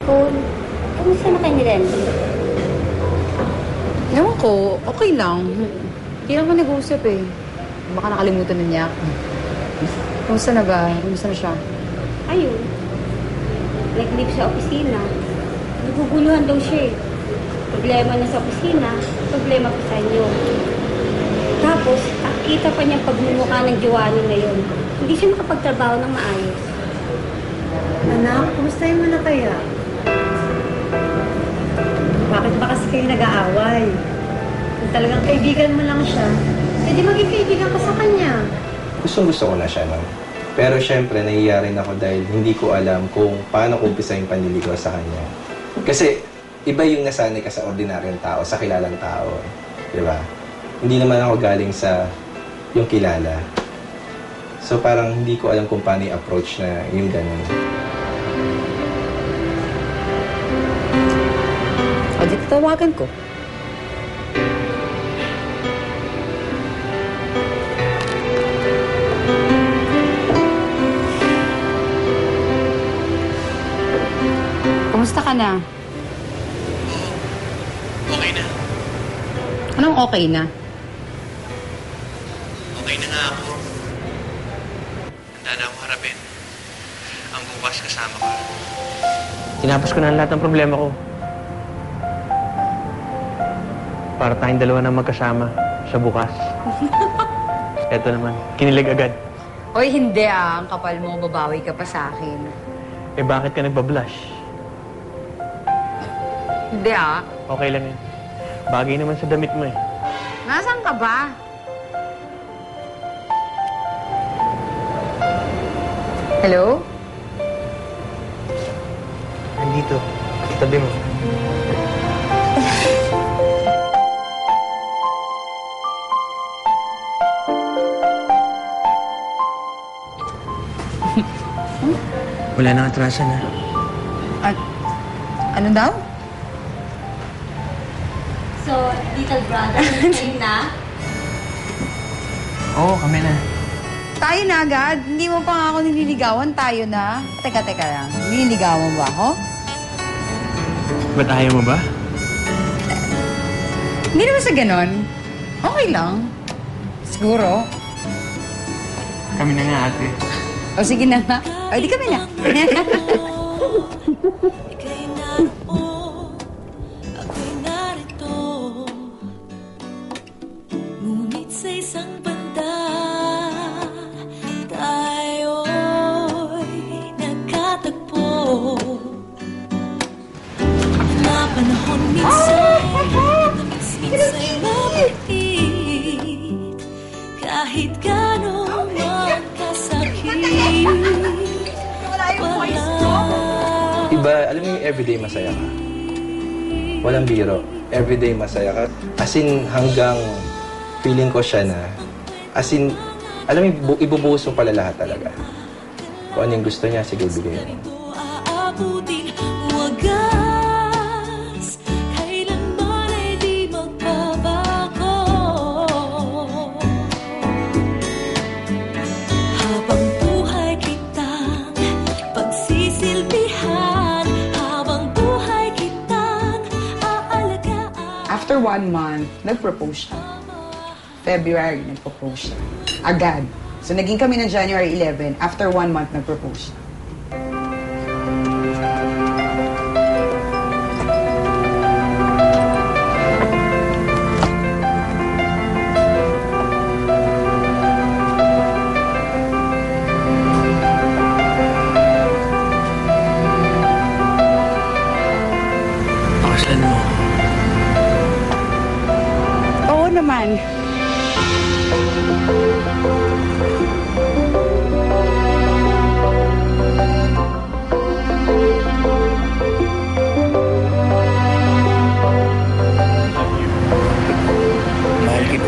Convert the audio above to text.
Paul, kamusta na kayo ni Randy? Ewan ko, okay lang. Hindi naman nag-uusap eh. Baka nakalimutan na niya ako. Kamusta na ba? Kamusta na siya? Ayun. Nag-leave sa opisina. Naguguluhan daw siya eh. Problema na sa opisina, problema pa sa inyo. Tapos, nakikita pa niya pagmumukha ng Giovanni ngayon. Hindi siya makapagtrabaho ng maayos. Anak, kumustahin mo na kaya? Bakit ba kasi kayo nag-aaway? Kung talagang kaibigan mo lang siya, edi maging kaibigan ka sa kanya. Gusto ko na siya, no? Pero syempre, nahiya rin ako dahil hindi ko alam kung paano ko umpisa yung panliligaw sa kanya. Kasi, iba yung nasanay ka sa ordinaryong tao, sa kilalang tao. Di ba? Hindi naman ako galing sa yung kilala. So, parang hindi ko alam kung paano yung approach na yung ganun. O, di tatawagan ko. Kumusta ka na? Okay na. Anong okay na? Okay na nga ako. Handa na akong harapin. Ang bukas kasama ko. Tinapos ko na ang lahat ng problema ko. Para tayong dalawa na magkasama sa bukas. Eto naman, kinilig agad. Hoy, hindi ah. Ang kapal mo, babawi ka pa sa akin. Eh bakit ka nagbablush? Hindi ah. Okay lang yan. Bagay naman sa damit mo eh. Nasaan ka ba? Hello? Nandito, tabi mo. Wala nang atrasan ha. Ano daw? So, little brother, kayo na? Oo, kami na. Tayo na agad. Hindi mo pa nga ako nililigawan. Tayo na. Teka lang. Nililigawan mo ba ako? Ba't ayaw mo ba? Hindi naman sa ganon. Okay lang. Siguro. Kami na nga ate. O sige na nga. O di kami na. Ako'y narito, ngunit sa isang banda, tayo'y nagkatagpo. Na panahon minsan, minsa'y mabait, kahit gano'ng magkasakit. Iba, alam mo yung everyday masaya ka. Walang biro. Everyday masaya ka. As in, hanggang feeling ko siya na, as in, alam mo, ibubuhos mo pala lahat talaga. Kung ano yung gusto niya, sige, bigay mo. Aabutin wagas, kailanman ay di magbabago. Habang buhay kitang pagsisilbihan, habang buhay kitang aalagaan. After 1 month, nag-propose siya. February, nag-propose siya. Agad. So, naging kami ng January 11. After 1 month, nag-propose siya. Pakasalan mo. Oo naman. Mahal kita.